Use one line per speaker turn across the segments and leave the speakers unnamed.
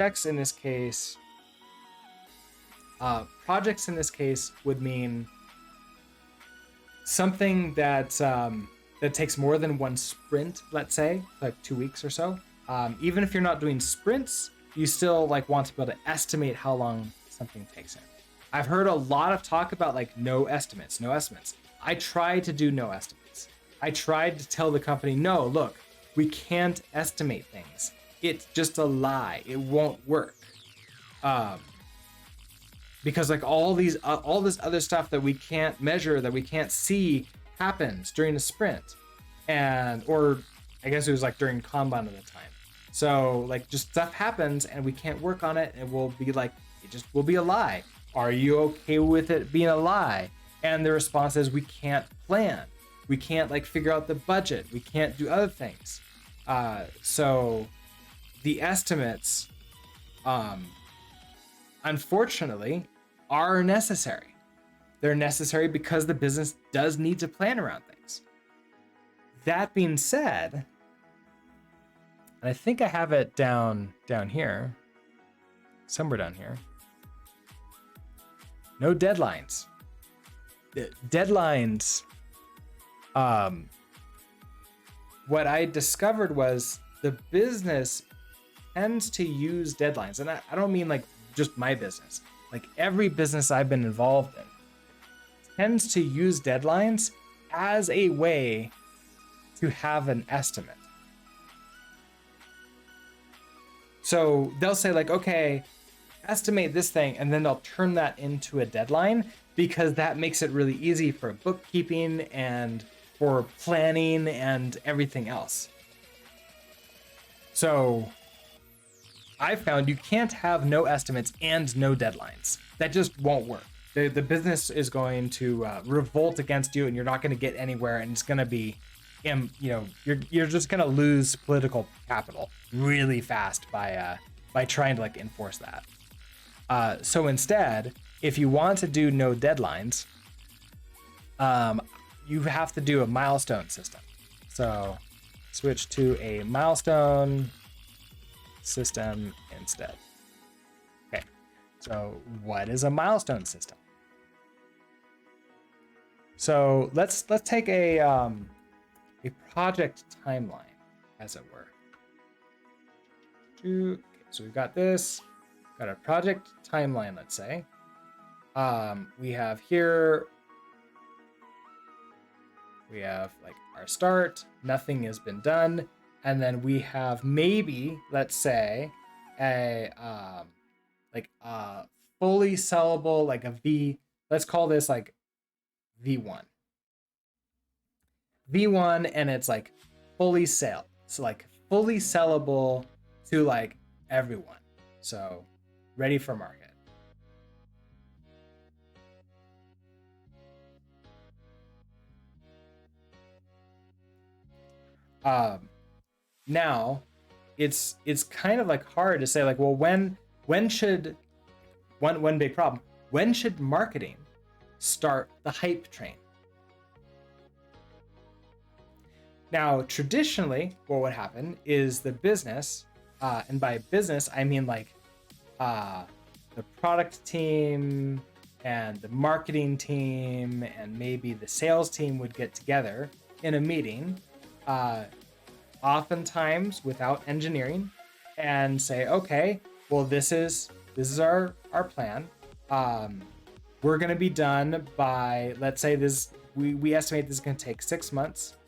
projects in this case, projects in this case would mean something that that takes more than one sprint, let's say, like 2 weeks or so. Even if you're not doing sprints, you still like want to be able to estimate how long something takes. I've heard a lot of talk about like no estimates. I tried to do no estimates. I tried to tell the company, no, look, we can't estimate things. It's just a lie. It won't work. Because like all this other stuff that we can't measure, that we can't see, happens during a sprint, or I guess it was like during Kanban at the time. So like just stuff happens and we can't work on it, and we'll be like, it just will be a lie. Are you okay with it being a lie? And the response is, we can't plan. We can't like figure out the budget. We can't do other things. So the estimates, unfortunately, are necessary. They're necessary because the business does need to plan around things. That being said, and I think I have it down here, somewhere down here. No deadlines. Deadlines. What I discovered was the business tends to use deadlines, and I don't mean like just my business. Like every business I've been involved in tends to use deadlines as a way to have an estimate. So they'll say like, okay, estimate this thing, and then they'll turn that into a deadline because that makes it really easy for bookkeeping and for planning and everything else. So I found you can't have no estimates and no deadlines. That just won't work. The business is going to revolt against you, and you're not going to get anywhere, and it's going to be, you're just going to lose political capital really fast by trying to like enforce that. So instead, if you want to do no deadlines, you have to do a milestone system. So switch to a milestone system instead. Okay, so what is a milestone system? So let's take a project timeline, as it were. Okay, so we've got this, got a project timeline, let's say. We have here, we have like our start, nothing has been done. And then we have maybe, let's say, a fully sellable, like a V, let's call this like V1. V1, and it's like fully sale. So like fully sellable to like everyone. So ready for market. Now it's kind of like hard to say like, well, when should one big problem, when should marketing start the hype train? Now traditionally what would happen is the business, and by business I mean like the product team and the marketing team and maybe the sales team would get together in a meeting, oftentimes without engineering, and say, okay, well, this is our plan. We're going to be done by, let's say this, we estimate this is going to take 6 months.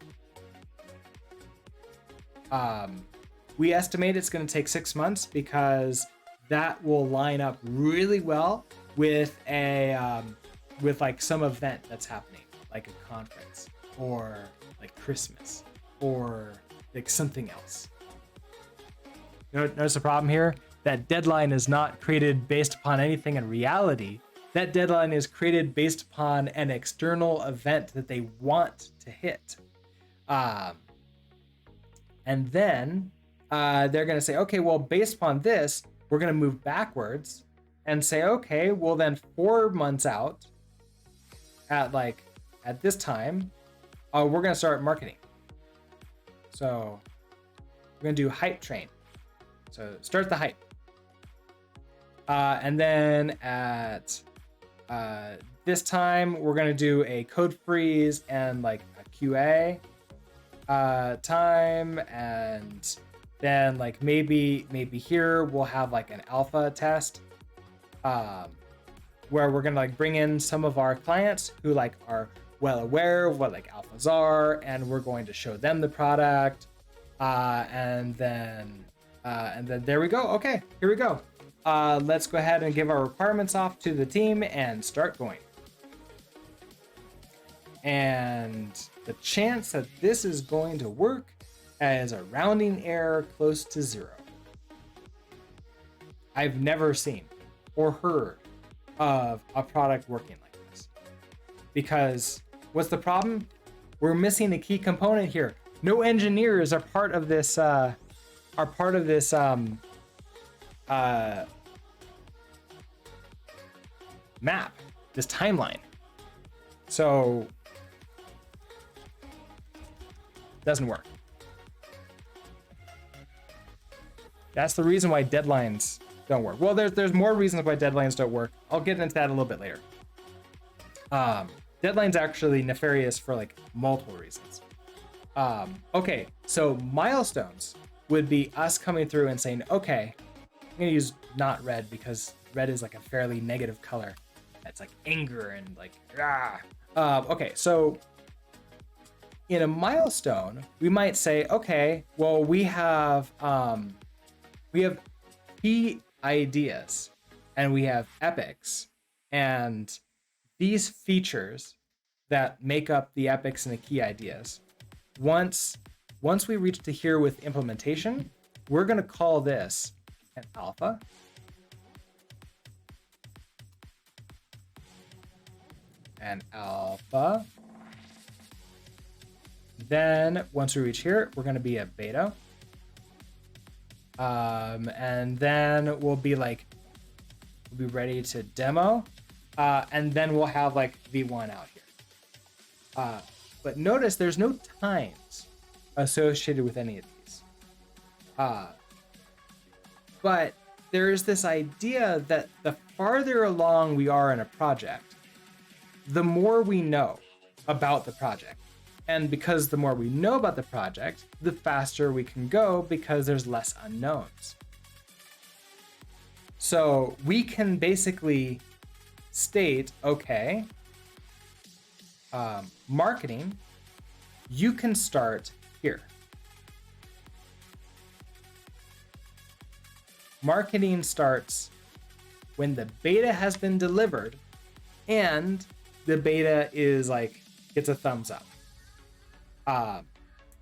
We estimate it's going to take 6 months because that will line up really well with with like some event that's happening, like a conference or like Christmas or like something else. Notice the problem here? That deadline is not created based upon anything in reality. That deadline is created based upon an external event that they want to hit. And then they're going to say, okay, well, based upon this, we're going to move backwards and say, okay, well then 4 months out at this time, we're going to start marketing. So we're going to do hype train. So start the hype. And then at this time, we're gonna do a code freeze and like a QA time, and then like maybe here we'll have like an alpha test, where we're gonna like bring in some of our clients who like are well aware of what like alphas are, and we're going to show them the product, and then there we go. Okay, here we go. Let's go ahead and give our requirements off to the team and start going. And the chance that this is going to work is a rounding error close to 0. I've never seen or heard of a product working like this. Because what's the problem? We're missing a key component here. No engineers are part of this map, this timeline. So doesn't work. That's the reason why deadlines don't work. Well, there's more reasons why deadlines don't work. I'll get into that a little bit later. Deadlines actually nefarious for like multiple reasons. Okay, so milestones would be us coming through and saying, okay, I'm gonna use not red because red is like a fairly negative color. It's like anger and like, okay, so in a milestone, we might say, okay, well, we have key ideas and we have epics, and these features that make up the epics and the key ideas, once we reach to here with implementation, we're going to call this an alpha. An alpha. Then once we reach here, we're going to be a beta. And then we'll be ready to demo. And then we'll have like V1 out here. But notice there's no times associated with any of these. But there is this idea that the farther along we are in a project, the more we know about the project. And because the more we know about the project, the faster we can go because there's less unknowns. So we can basically state, okay, marketing, you can start here. Marketing starts when the beta has been delivered and the beta is like, gets a thumbs up.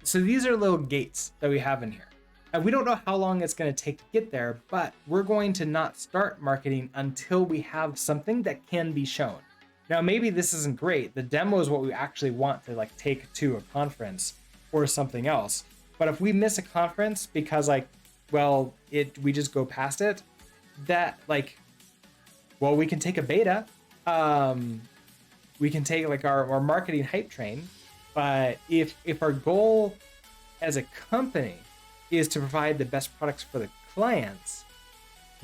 So these are little gates that we have in here. And we don't know how long it's going to take to get there, but we're going to not start marketing until we have something that can be shown. Now, maybe this isn't great. The demo is what we actually want to like take to a conference or something else. But if we miss a conference because like, well, we just go past it, that like, well, we can take a beta. We can take like our marketing hype train. But if our goal as a company is to provide the best products for the clients,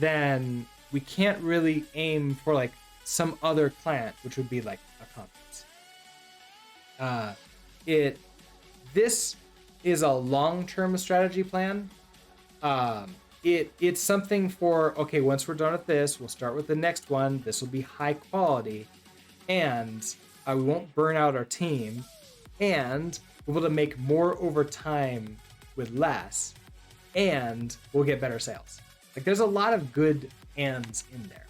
then we can't really aim for like some other client, which would be like a conference. This is a long-term strategy plan. It's something for, okay, once we're done with this, we'll start with the next one. This will be high quality, and we won't burn out our team, and we'll be able to make more over time with less, and we'll get better sales. Like there's a lot of good ands in there.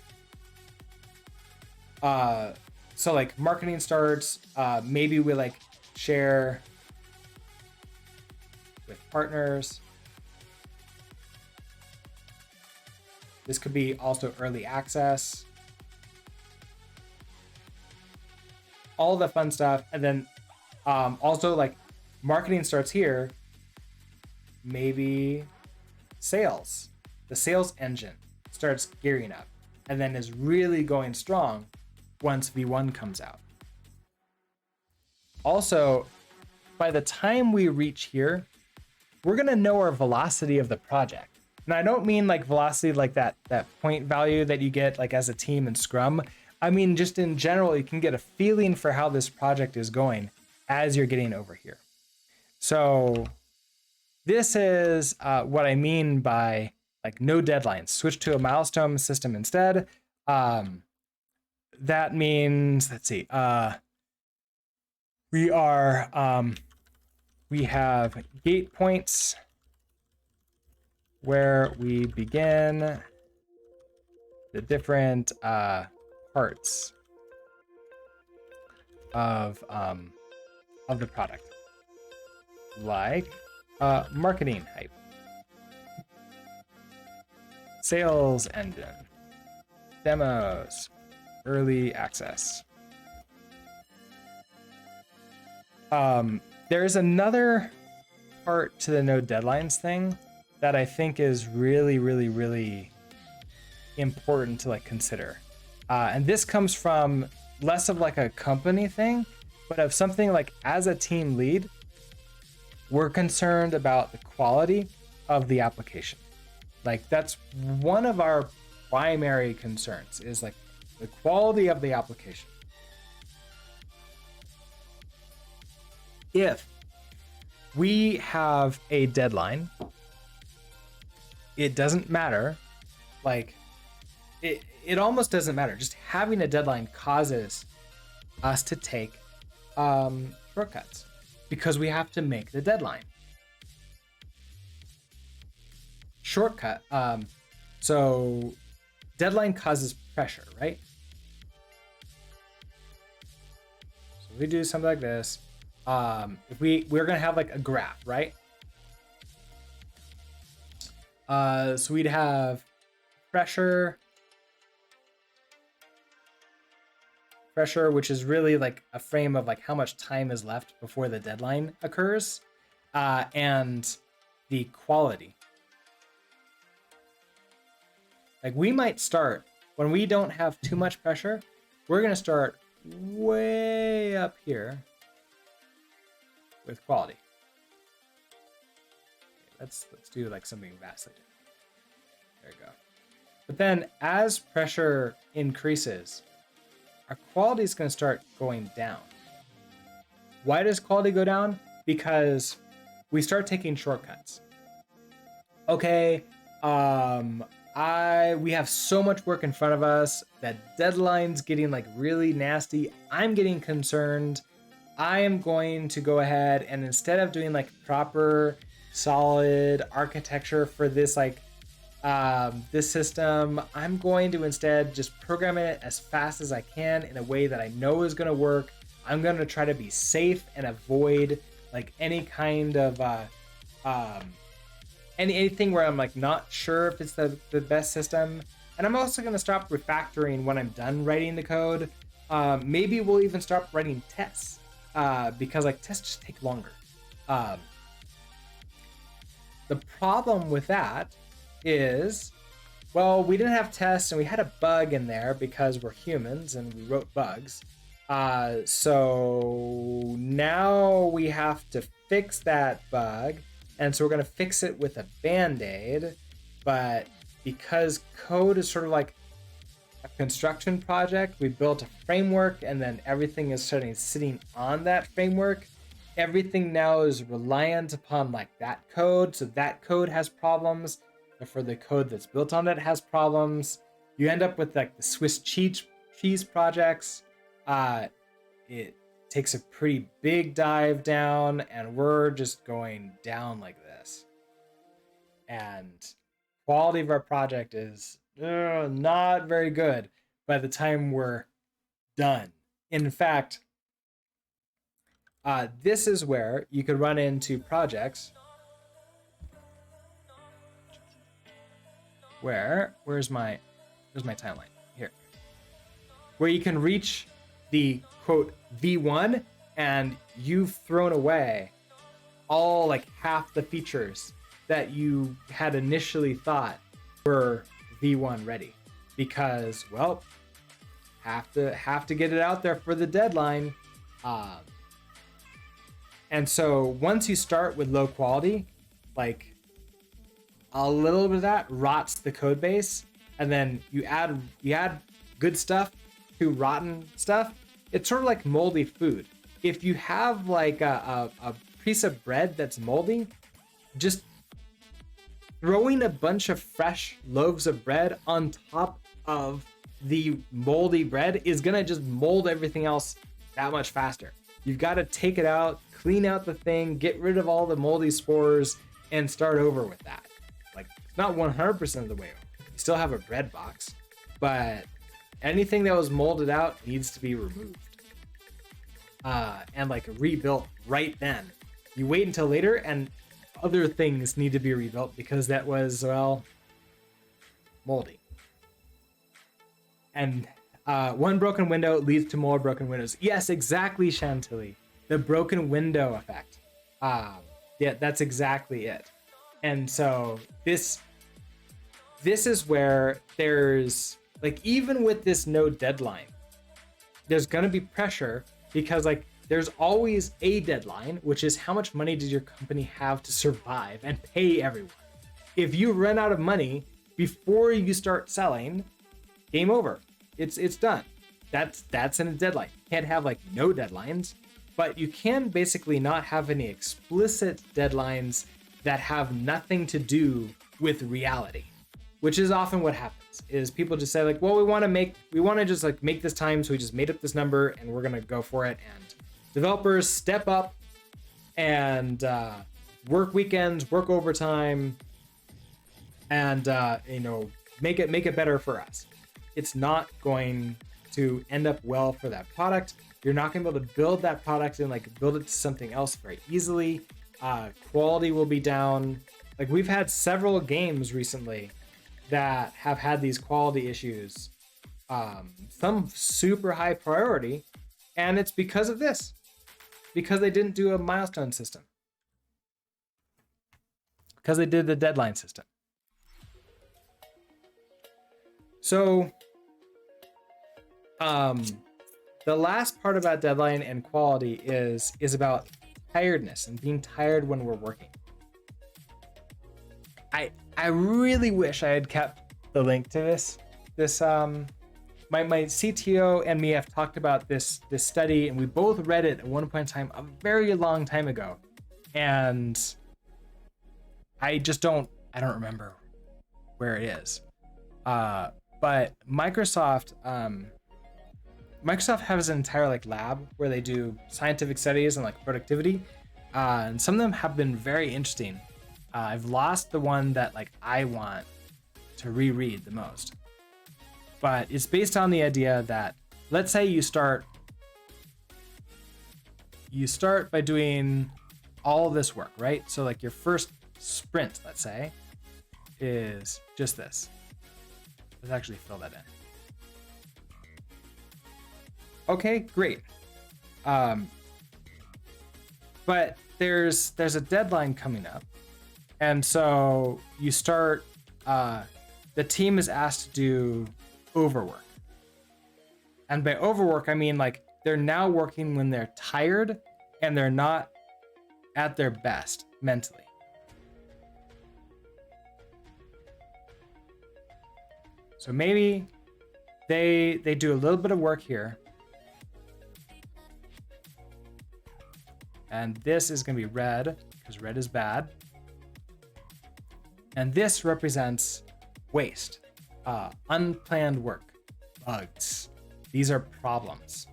So like marketing starts, maybe we like share with partners. This could be also early access. All the fun stuff. And then also like marketing starts here. Maybe sales. The sales engine starts gearing up and then is really going strong once V1 comes out. Also, by the time we reach here, we're going to know our velocity of the project. And I don't mean like velocity, like that point value that you get like as a team in Scrum. I mean, just in general, you can get a feeling for how this project is going as you're getting over here. So this is what I mean by like no deadlines. Switch to a milestone system instead. That means, let's see, we have gate points where we begin the different parts of the product, like marketing hype, sales engine, demos, early access. There's another part to the no deadlines thing that I think is really, really, really important to like consider. And this comes from less of like a company thing, but of something like as a team lead, we're concerned about the quality of the application. Like that's one of our primary concerns is like the quality of the application. If we have a deadline, it doesn't matter. Like it almost doesn't matter. Just having a deadline causes us to take shortcuts because we have to make the deadline. Shortcut. So deadline causes pressure, right? So we do something like this. If we're gonna have like a graph, right? So we'd have pressure, which is really like a frame of like how much time is left before the deadline occurs, and the quality. Like we might start when we don't have too much pressure, we're gonna start way up here with quality. Okay, let's do like something vastly different. There we go. But then as pressure increases, our quality is going to start going down. Why does quality go down? Because we start taking shortcuts. Okay, we have so much work in front of us that deadline's getting like really nasty. I'm getting concerned. I am going to go ahead and instead of doing like proper solid architecture for this like this system, I'm going to instead just program it as fast as I can in a way that I know is going to work. I'm going to try to be safe and avoid like any kind of anything where I'm like not sure if it's the best system. And I'm also going to stop refactoring when I'm done writing the code. Maybe we'll even stop writing tests because like tests just take longer. The problem with that is, well, we didn't have tests and we had a bug in there because we're humans and we wrote bugs. So now we have to fix that bug. And so we're going to fix it with a Band-Aid. But because code is sort of like a construction project, we built a framework and then everything is sitting on that framework. Everything now is reliant upon like that code. So that code has problems. For the code that's built on it has problems. You end up with like the Swiss cheese projects. It takes a pretty big dive down and we're just going down like this. And quality of our project is not very good by the time we're done. In fact, this is where you could run into projects where's my timeline here, where you can reach the quote V1 and you've thrown away all like half the features that you had initially thought were V1 ready because, well, have to get it out there for the deadline. And so once you start with low quality, like a little bit of that rots the code base, and then you add good stuff to rotten stuff. It's sort of like moldy food. If you have like a piece of bread that's moldy, just throwing a bunch of fresh loaves of bread on top of the moldy bread is gonna just mold everything else that much faster. You've got to take it out, clean out the thing, get rid of all the moldy spores, and start over with that. Like, it's not 100% of the way over. You still have a bread box, but anything that was molded out needs to be removed. And like rebuilt right then. You wait until later and other things need to be rebuilt because that was, well, moldy. And one broken window leads to more broken windows. Yes, exactly, Chantilly. The broken window effect. Yeah, that's exactly it. And so this is where there's, like, even with this no deadline, there's going to be pressure because, like, there's always a deadline, which is how much money does your company have to survive and pay everyone. If you run out of money before you start selling, game over. It's done. That's in a deadline. You can't have like no deadlines, but you can basically not have any explicit deadlines that have nothing to do with reality, which is often what happens. Is people just say like, well, we want to just like make this time, so we just made up this number and we're gonna go for it. And developers step up and work weekends, work overtime, and make it better for us. It's not going to end up well for that product. You're not going to be able to build that product and like build it to something else very easily. Quality will be down. Like, we've had several games recently that have had these quality issues. Some super high priority, and it's because of this. Because they didn't do a milestone system. Because they did the deadline system. So, the last part about deadline and quality is about tiredness and being tired when we're working. I really wish I had kept the link to this. My CTO and me have talked about this study, and we both read it at one point in time a very long time ago, and I don't remember where it is. But Microsoft has an entire like lab where they do scientific studies and like productivity, and some of them have been very interesting. I've lost the one that like I want to reread the most, but it's based on the idea that, let's say you start by doing all this work, right? So like your first sprint, let's say, is just this. Let's actually fill that in. Okay, great. But there's a deadline coming up, and so you start. The team is asked to do overwork, and by overwork I mean like they're now working when they're tired and they're not at their best mentally. So maybe they do a little bit of work here. And this is going to be red because red is bad. And this represents waste, unplanned work, bugs. These are problems.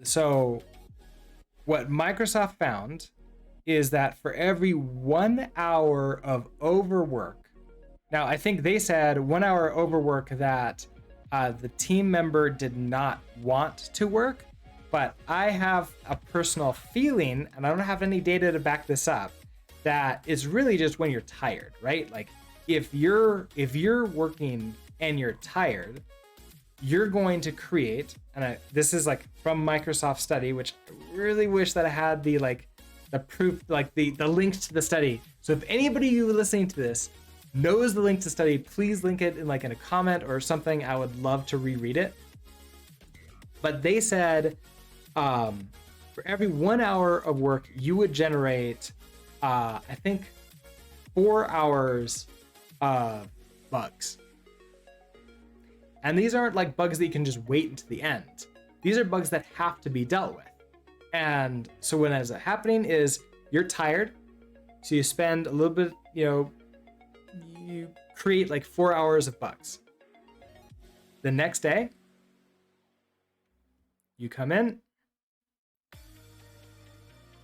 So what Microsoft found is that for every 1 hour of overwork, now I think they said 1 hour overwork that the team member did not want to work, but I have a personal feeling, and I don't have any data to back this up, that it's really just when you're tired, right? Like if you're working and you're tired, you're going to create, and this is like from Microsoft study, which I really wish that I had the proof, like the links to the study. So if anybody you listening to this knows the link to study, please link it in a comment or something. I would love to reread it. But they said for every 1 hour of work, you would generate, I think 4 hours of bugs. And these aren't like bugs that you can just wait until the end. These are bugs that have to be dealt with. And so when is it happening is you're tired. So you spend a little bit, you create like 4 hours of bugs. The next day, you come in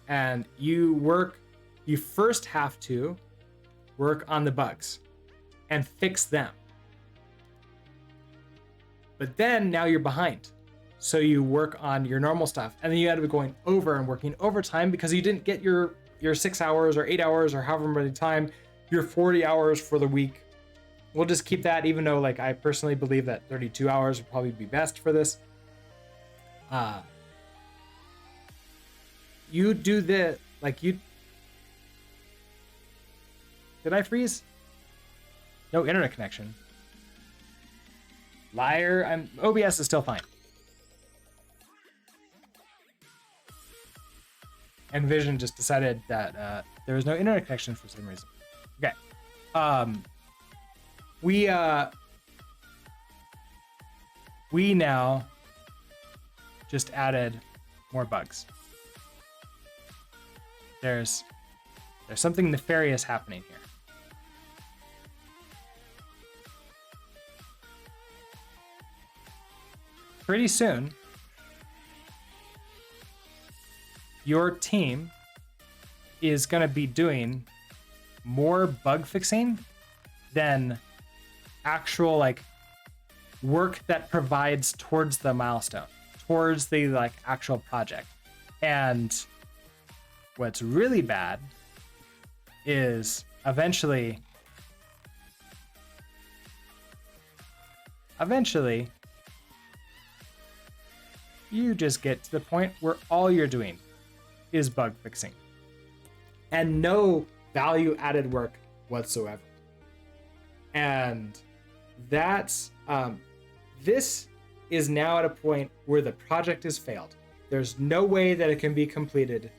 and you first have to work on the bugs and fix them. But then now you're behind. So you work on your normal stuff and then you end up going over and working overtime because you didn't get your 6 hours or 8 hours or however many time, your 40 hours for the week. We'll just keep that, even though like I personally believe that 32 hours would probably be best for this. You do the, did I freeze? No internet connection. Liar, OBS is still fine. Envision just decided that there was no internet connection for some reason. Okay. We now just added more bugs. There's something nefarious happening here. Pretty soon, your team is going to be doing more bug fixing than actual like work that provides towards the milestone, towards the like actual project. And what's really bad is eventually you just get to the point where all you're doing is bug fixing and no value added work whatsoever. And that's this is now at a point where the project has failed. There's no way that it can be completed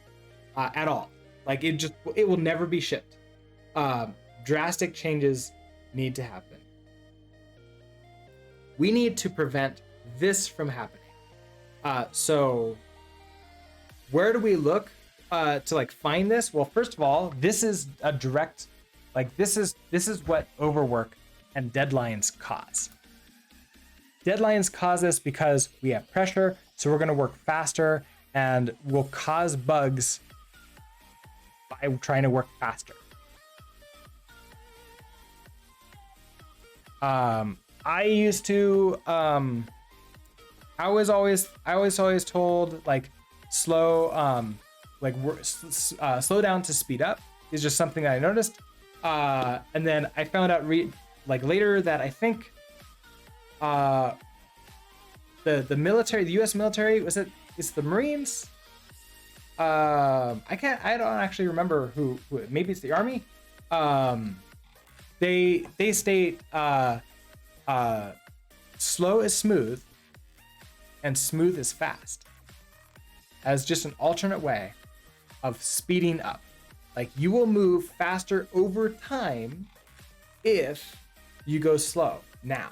at all. Like it will never be shipped. Drastic changes need to happen. We need to prevent this from happening. So where do we look to like find this? Well, first of all, this is a direct, like this is what overwork and deadlines cause. Deadlines cause this because we have pressure, so we're going to work faster and we'll cause bugs by trying to work faster. I used to I was always told like slow down to speed up is just something that I noticed, and then I found out later that I think the military, the U.S. military, it's the Marines. I don't actually remember who maybe it's the Army. They state slow is smooth and smooth is fast as just an alternate way of speeding up. Like you will move faster over time if you go slow now.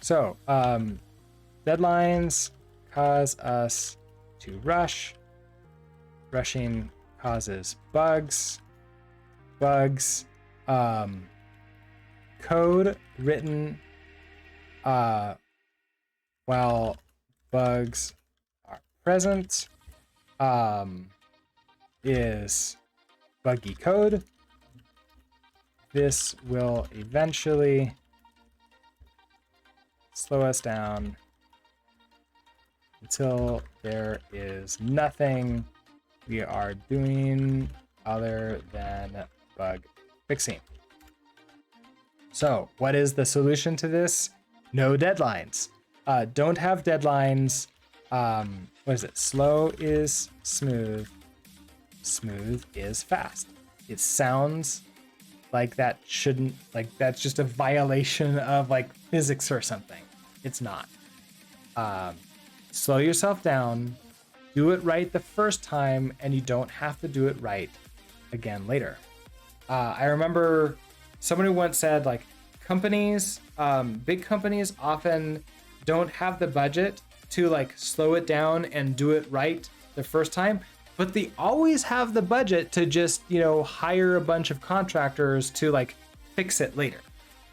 So deadlines cause us to rush. Rushing causes bugs. Code written while bugs are present is buggy code. This will eventually slow us down until there is nothing we are doing other than bug fixing. So what is the solution to this? No deadlines. Don't have deadlines. What is it? Slow is smooth. Smooth is fast. It sounds like that shouldn't, like that's just a violation of like physics or something. It's not. Slow yourself down. do it right the first time, and you don't have to do it right again later. I remember somebody once said, like, companies, big companies often don't have the budget to like slow it down and do it right the first time, but they always have the budget to just, you know, hire a bunch of contractors to like fix it later.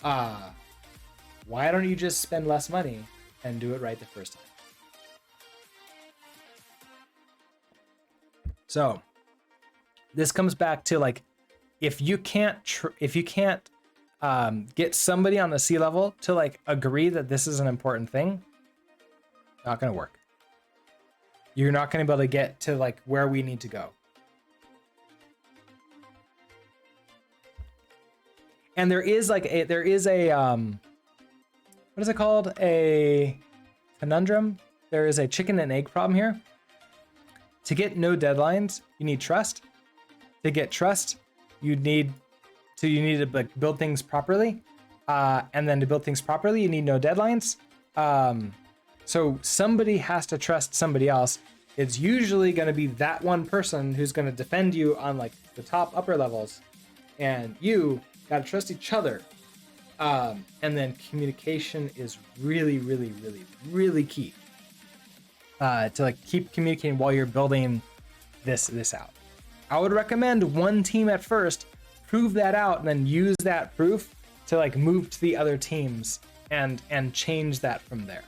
Why don't you just spend less money and do it right the first time? So this comes back to like, if you can't get somebody on the C-level to like agree that this is an important thing, not going to work. You're not going to be able to get to like where we need to go. And there is a what is it called? A conundrum. There is a chicken and egg problem here. To get no deadlines, you need trust. To get trust, you need to like build things properly. And then to build things properly, you need no deadlines. So somebody has to trust somebody else. It's usually going to be that one person who's going to defend you on like the top upper levels, and you got to trust each other. And then communication is really, really, really, really key. To like keep communicating while you're building this out. I would recommend one team at first, prove that out, and then use that proof to like move to the other teams and change that from there.